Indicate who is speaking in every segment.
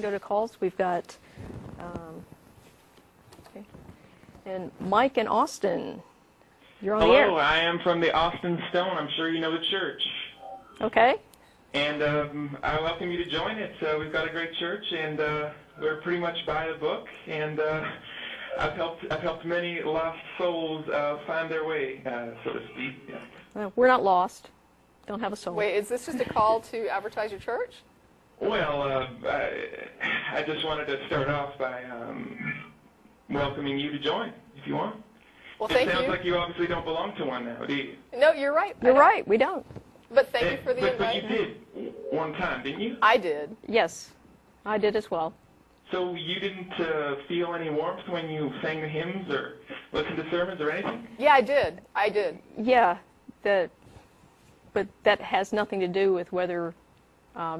Speaker 1: and go to calls. We've got, okay. And Mike and Austin, you're on the air.
Speaker 2: Hello, I am from the Austin Stone. I'm sure you know the church.
Speaker 1: Okay.
Speaker 2: And I welcome you to join it. We've got a great church, and we're pretty much by the book. And I've helped many lost souls find their way, so to speak. Yeah.
Speaker 1: Well, we're not lost. Don't have a soul.
Speaker 3: Wait, is this just a call to advertise your church?
Speaker 2: Well, I just wanted to start off by welcoming you to join, if you want.
Speaker 3: Well, thank you.
Speaker 2: It sounds like you obviously don't belong to one now, do you?
Speaker 3: No, you're right.
Speaker 1: You're right. We don't.
Speaker 3: But thank you for the invite.
Speaker 2: But you did one time, didn't you?
Speaker 3: I did.
Speaker 1: Yes, I did as well.
Speaker 2: So you didn't feel any warmth when you sang the hymns or listened to sermons or anything?
Speaker 3: Yeah, I did. I did.
Speaker 1: Yeah, but that has nothing to do with whether
Speaker 3: I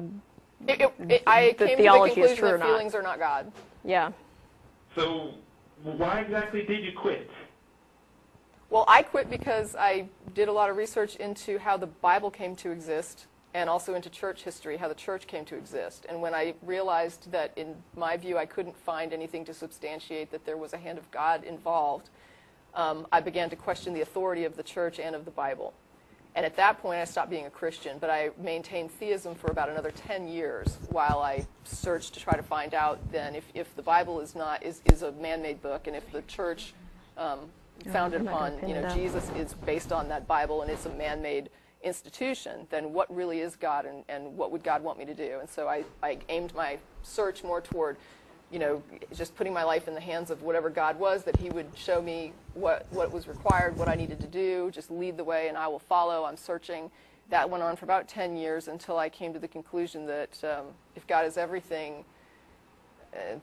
Speaker 1: the
Speaker 3: came to the
Speaker 1: theology is
Speaker 3: conclusion
Speaker 1: true or
Speaker 3: that
Speaker 1: not.
Speaker 3: feelings are not God.
Speaker 1: Yeah.
Speaker 2: So why exactly did you quit?
Speaker 3: Well, I quit because I did a lot of research into how the Bible came to exist and also into church history, how the church came to exist. And when I realized that, in my view, I couldn't find anything to substantiate that there was a hand of God involved, I began to question the authority of the church and of the Bible. And at that point, I stopped being a Christian, but I maintained theism for about another 10 years while I searched to try to find out then if the Bible is a man-made book, and if the church founded upon Jesus is based on that Bible and it's a man-made institution, then what really is God, and what would God want me to do? And so I aimed my search more toward, just putting my life in the hands of whatever God was, that he would show me what was required, what I needed to do, just lead the way and I will follow. I'm searching. That went on for about 10 years until I came to the conclusion that if God is everything,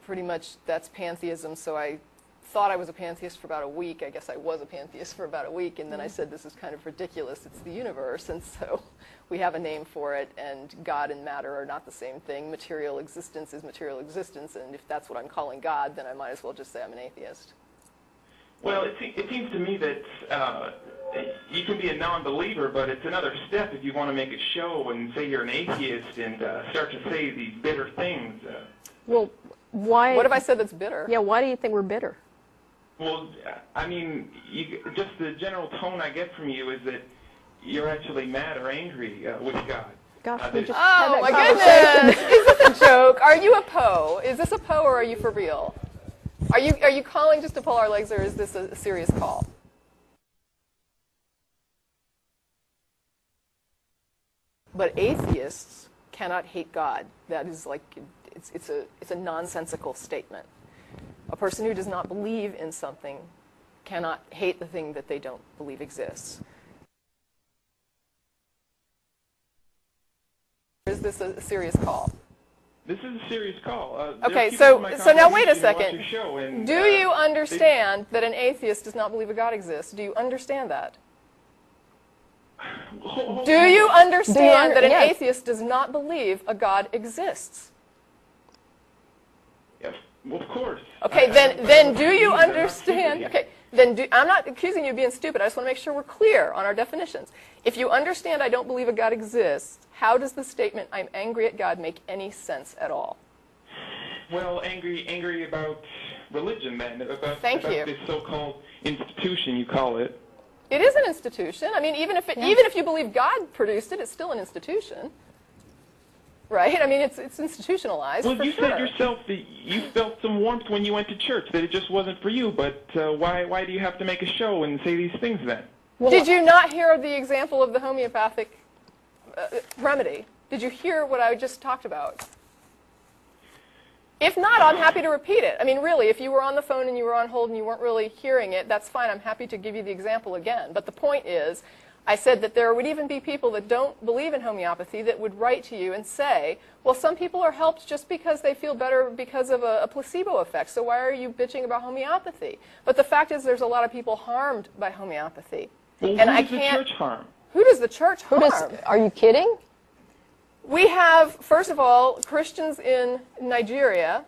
Speaker 3: pretty much that's pantheism. So I thought I was a pantheist for about a week. I guess I was a pantheist for about a week, and then I said, this is kind of ridiculous. It's the universe, and so we have a name for it, and God and matter are not the same thing. Material existence is material existence, and if that's what I'm calling God, then I might as well just say I'm an atheist.
Speaker 2: Well, it seems to me that you can be a non-believer, but it's another step if you want to make a show and say you're an atheist and start to say these bitter things.
Speaker 1: Well, why?
Speaker 3: What have I said that's bitter?
Speaker 1: Yeah, why do you think we're bitter?
Speaker 2: Well, I mean, just the general tone I get from you is that you're actually mad or angry with God.
Speaker 1: Gosh, we just
Speaker 3: oh my goodness! Is this a joke? Are you a Poe? Is this a Poe, or are you for real? Are you calling just to pull our legs, or is this a serious call? But atheists cannot hate God. That is like it's a nonsensical statement. A person who does not believe in something cannot hate the thing that they don't believe exists. Is this a serious call?
Speaker 2: This is a serious call.
Speaker 3: Okay, so now wait a second. Do you understand that an atheist does not believe a God exists? Do you understand that? Do you understand that an atheist does not believe a God exists?
Speaker 2: Yes, well, of course.
Speaker 3: Okay, then do you understand? Okay, I'm not accusing you of being stupid. I just want to make sure we're clear on our definitions. If you understand I don't believe a God exists, how does the statement "I'm angry at God" make any sense at all?
Speaker 2: Well, angry about religion, then, about
Speaker 3: you.
Speaker 2: This so-called institution you call it.
Speaker 3: It is an institution. I mean, even if you believe God produced it, it's still an institution, right? I mean, it's institutionalized.
Speaker 2: Well,
Speaker 3: for
Speaker 2: you
Speaker 3: sure.
Speaker 2: said yourself that you felt some warmth when you went to church, that it just wasn't for you. But why do you have to make a show and say these things then?
Speaker 3: Well, did you not hear the example of the homeopathic remedy? Did you hear what I just talked about? If not, I'm happy to repeat it. I mean, really, if you were on the phone and you were on hold and you weren't really hearing it, that's fine. I'm happy to give you the example again. But the point is, I said that there would even be people that don't believe in homeopathy that would write to you and say, well, some people are helped just because they feel better because of a placebo effect, so why are you bitching about homeopathy? But the fact is there's a lot of people harmed by homeopathy.
Speaker 2: Well,
Speaker 3: and
Speaker 2: who does the church harm?
Speaker 3: Who does the church harm?
Speaker 1: Are you kidding?
Speaker 3: We have, first of all, Christians in Nigeria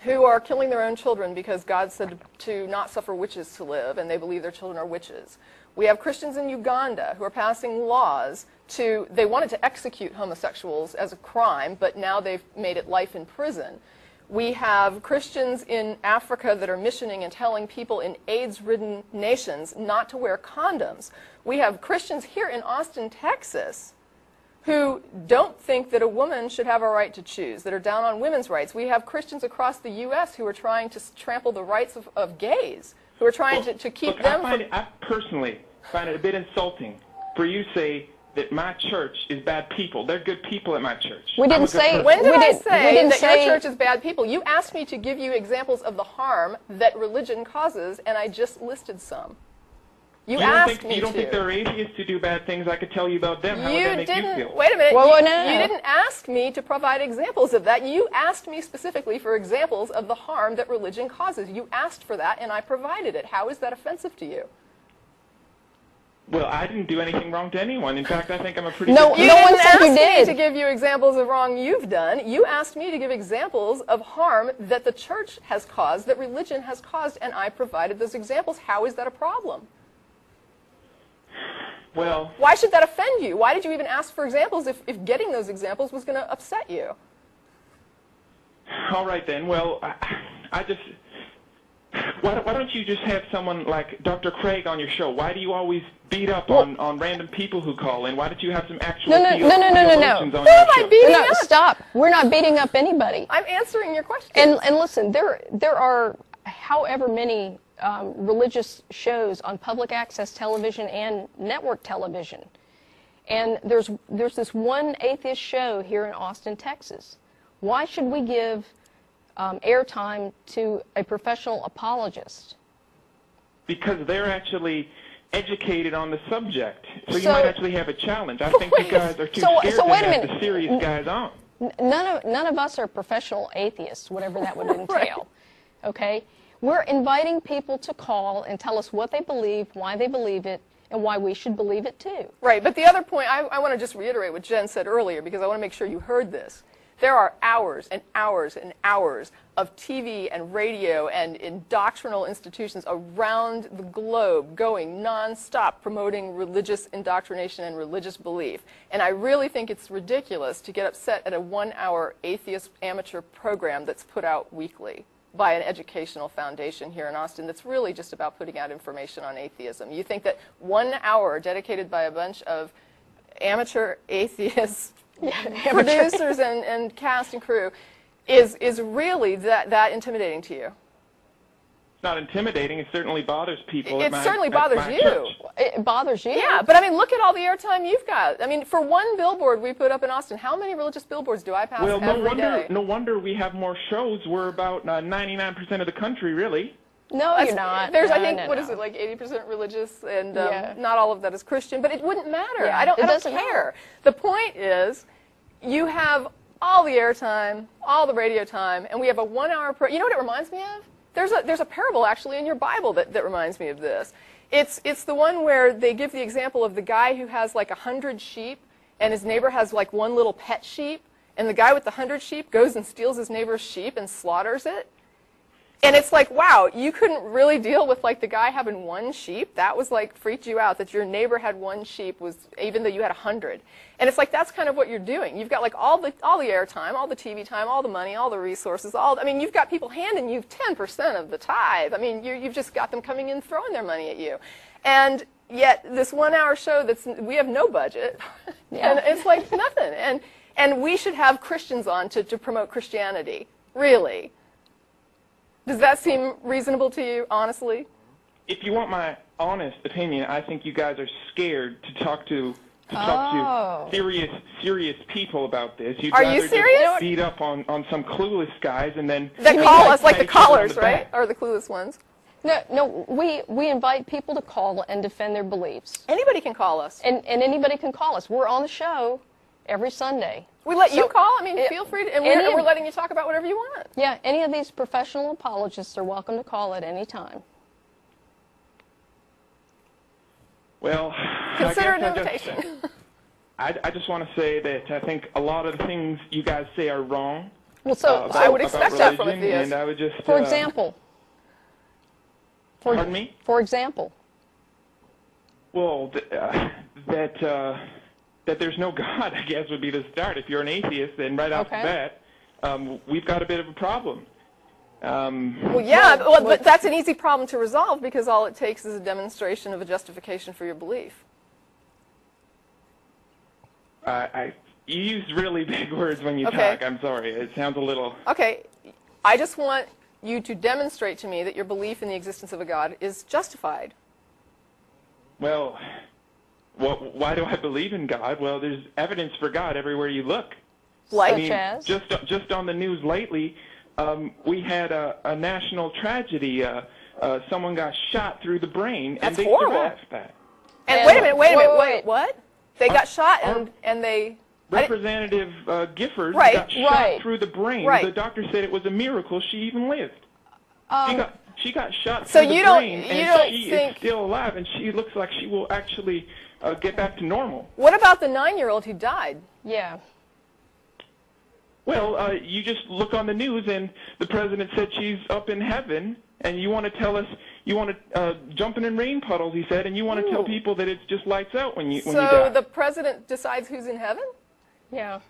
Speaker 3: who are killing their own children because God said to not suffer witches to live, and they believe their children are witches. We have Christians in Uganda who are passing laws they wanted to execute homosexuals as a crime, but now they've made it life in prison. We have Christians in Africa that are missioning and telling people in AIDS-ridden nations not to wear condoms. We have Christians here in Austin, Texas, who don't think that a woman should have a right to choose, that are down on women's rights. We have Christians across the U.S. who are trying to trample the rights of gays, who are trying to keep them from...
Speaker 2: I personally find it a bit insulting for you to say that my church is bad people. They're good people at my church.
Speaker 1: We didn't say...
Speaker 3: When did I say that your church is bad people? You asked me to give you examples of the harm that religion causes, and I just listed some. You asked me to.
Speaker 2: You don't think there are atheists who do bad things? I could tell you about them. How would that make you feel?
Speaker 3: Wait a minute.
Speaker 1: Well,
Speaker 3: you didn't ask me to provide examples of that. You asked me specifically for examples of the harm that religion causes. You asked for that, and I provided it. How is that offensive to you?
Speaker 2: Well, I didn't do anything wrong to anyone. In fact, I think I'm a pretty
Speaker 1: No,
Speaker 2: good
Speaker 1: no one
Speaker 3: didn't
Speaker 1: said you
Speaker 3: ask
Speaker 1: did.
Speaker 3: me to give you examples of wrong you've done. You asked me to give examples of harm that the church has caused, that religion has caused, and I provided those examples. How is that a problem?
Speaker 2: Well...
Speaker 3: Why should that offend you? Why did you even ask for examples if getting those examples was going to upset you?
Speaker 2: All right, then. Well, I just... Why don't you just have someone like Dr. Craig on your show? Why do you always beat up on random people who call in? Why don't you have some actual theologians on your show?
Speaker 3: Who am I beating up?
Speaker 1: Stop. We're not beating up anybody.
Speaker 3: I'm answering your question.
Speaker 1: And listen, there are however many religious shows on public access television and network television. And there's this one atheist show here in Austin, Texas. Why should we give airtime to a professional apologist?
Speaker 2: Because they're actually educated on the subject. So you might actually have a challenge. I think you guys are too scared to have the serious guys on.
Speaker 1: None of us are professional atheists, whatever that would entail. Okay? We're inviting people to call and tell us what they believe, why they believe it, and why we should believe it too.
Speaker 3: Right, but the other point, I want to just reiterate what Jen said earlier, because I want to make sure you heard this. There are hours and hours and hours of TV and radio and in doctrinal institutions around the globe going nonstop promoting religious indoctrination and religious belief. And I really think it's ridiculous to get upset at a 1-hour atheist amateur program that's put out weekly by an educational foundation here in Austin that's really just about putting out information on atheism. You think that 1 hour dedicated by a bunch of amateur atheists, producers and cast and crew is really that intimidating to you?
Speaker 2: It's not intimidating. It certainly bothers people.
Speaker 3: It certainly bothers you.
Speaker 2: Church.
Speaker 1: It bothers you?
Speaker 3: Yeah, but I mean, look at all the airtime you've got. I mean, for one billboard we put up in Austin, how many religious billboards do I pass every day?
Speaker 2: No wonder we have more shows. We're about 99% of the country, really.
Speaker 1: No, you're not.
Speaker 3: There's,
Speaker 1: no,
Speaker 3: I think,
Speaker 1: no,
Speaker 3: what
Speaker 1: no.
Speaker 3: is it, like 80% religious, and not all of that is Christian, but it wouldn't matter.
Speaker 1: Yeah,
Speaker 3: I don't
Speaker 1: doesn't
Speaker 3: care.
Speaker 1: matter.
Speaker 3: The point is, you have all the airtime, all the radio time, and we have a 1-hour you know what it reminds me of? There's a parable, actually, in your Bible that reminds me of this. It's the one where they give the example of the guy who has like 100 sheep, and his neighbor has like one little pet sheep, and the guy with the 100 sheep goes and steals his neighbor's sheep and slaughters it. And it's like, wow, you couldn't really deal with like the guy having one sheep. That was like freaked you out that your neighbor had one sheep, even though you had 100. And it's like that's kind of what you're doing. You've got like all the airtime, all the TV time, all the money, all the resources. I mean, you've got people handing you 10% of the tithe. I mean, you've just got them coming in throwing their money at you. And yet this 1-hour show we have no budget, and it's like nothing. And we should have Christians on to promote Christianity, really. Does that seem reasonable to you, honestly?
Speaker 2: If you want my honest opinion, I think you guys are scared to talk to serious people about this. You'd
Speaker 3: Are you serious?
Speaker 2: Just beat up on some clueless guys and then...
Speaker 3: That call us, like the callers, right? Or the clueless ones.
Speaker 1: No, we invite people to call and defend their beliefs.
Speaker 3: Anybody can call us.
Speaker 1: And anybody can call us. We're on the show every Sunday.
Speaker 3: We let you call. I mean, feel free to, and we're letting you talk about whatever you want.
Speaker 1: Yeah, any of these professional apologists are welcome to call at any time.
Speaker 2: Well,
Speaker 3: consider an invitation.
Speaker 2: I just want to say that I think a lot of the things you guys say are wrong.
Speaker 1: Well, so
Speaker 3: I would expect that from a
Speaker 2: religion,
Speaker 3: theist.
Speaker 2: and I would just,
Speaker 1: for example,
Speaker 2: pardon me?
Speaker 1: For example,
Speaker 2: Well, that there's no God, I guess, would be the start. If you're an atheist, then right off the bat, we've got a bit of a problem.
Speaker 3: Well, yeah, but that's an easy problem to resolve because all it takes is a demonstration of a justification for your belief.
Speaker 2: You use really big words when you talk. I'm sorry. It sounds a little...
Speaker 3: Okay. I just want you to demonstrate to me that your belief in the existence of a God is justified.
Speaker 2: Well, why do I believe in God? Well, there's evidence for God everywhere you look.
Speaker 3: Like?
Speaker 2: I mean,
Speaker 1: as?
Speaker 2: just on the news lately, we had a national tragedy. Someone got shot through the brain,
Speaker 3: That's
Speaker 2: and they
Speaker 3: horrible.
Speaker 2: survived that.
Speaker 3: And wait a minute, what? They got shot and they...
Speaker 2: Representative Gifford
Speaker 3: Right,
Speaker 2: got shot through the brain.
Speaker 3: Right.
Speaker 2: The doctor said it was a miracle she even lived. She got shot
Speaker 3: So
Speaker 2: through the
Speaker 3: you don't-
Speaker 2: brain,
Speaker 3: you
Speaker 2: and
Speaker 3: don't
Speaker 2: she
Speaker 3: think-
Speaker 2: is still alive, and she looks like she will actually get back to normal.
Speaker 3: What about the 9-year-old who died?
Speaker 1: yeah.
Speaker 2: Well, you just look on the news, and the president said she's up in heaven, and you want to tell us, you want to jumping in rain puddles, he said, and you want to tell people that it's just lights out when you die.
Speaker 3: So the president decides who's in heaven?
Speaker 1: Yeah.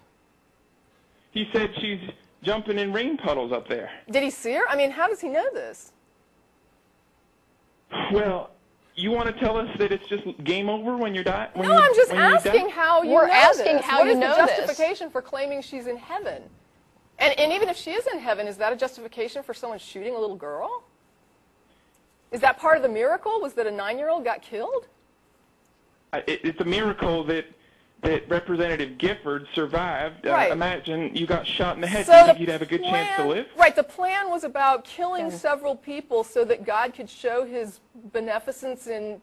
Speaker 2: He said she's jumping in rain puddles up there.
Speaker 3: Did he see her? I mean, how does he know this?
Speaker 2: Well, you want to tell us that it's just game over when you're dying?
Speaker 3: No, I'm just asking how you
Speaker 1: We're
Speaker 3: know
Speaker 1: asking
Speaker 3: this.
Speaker 1: how
Speaker 3: What
Speaker 1: you
Speaker 3: is
Speaker 1: know
Speaker 3: the
Speaker 1: this?
Speaker 3: justification for claiming she's in heaven? And even if she is in heaven, is that a justification for someone shooting a little girl? Is that part of the miracle? Was that a 9-year-old got killed?
Speaker 2: It's a miracle that Representative Gifford survived.
Speaker 3: Right.
Speaker 2: Imagine you got shot in the head.
Speaker 3: So
Speaker 2: Do you
Speaker 3: the
Speaker 2: think you'd have a good chance to live?
Speaker 3: Right, the plan was about killing several people so that God could show his beneficence in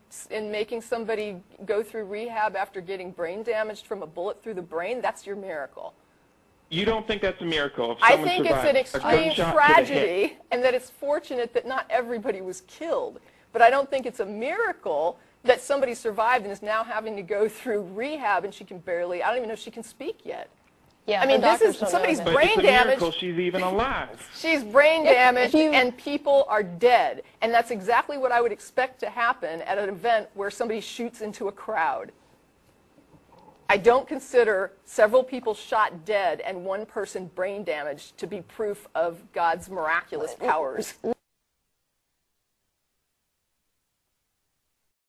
Speaker 3: making somebody go through rehab after getting brain damaged from a bullet through the brain. That's your miracle.
Speaker 2: You don't think that's a miracle if
Speaker 3: I
Speaker 2: someone
Speaker 3: think it's
Speaker 2: survived
Speaker 3: an
Speaker 2: a
Speaker 3: extreme
Speaker 2: gunshot to the head?
Speaker 3: tragedy and that it's fortunate that not everybody was killed. But I don't think it's a miracle that somebody survived and is now having to go through rehab and she can barely, I don't even know if she can speak yet.
Speaker 1: Yeah.
Speaker 3: I mean,
Speaker 1: the
Speaker 3: this
Speaker 1: doctors
Speaker 3: is
Speaker 1: don't know
Speaker 3: somebody's
Speaker 1: that.
Speaker 2: But
Speaker 3: brain
Speaker 2: it's a
Speaker 3: damage.
Speaker 2: miracle she's even alive.
Speaker 3: She's brain damaged
Speaker 1: you-
Speaker 3: and people are dead. And that's exactly what I would expect to happen at an event where somebody shoots into a crowd. I don't consider several people shot dead and one person brain damaged to be proof of God's miraculous powers.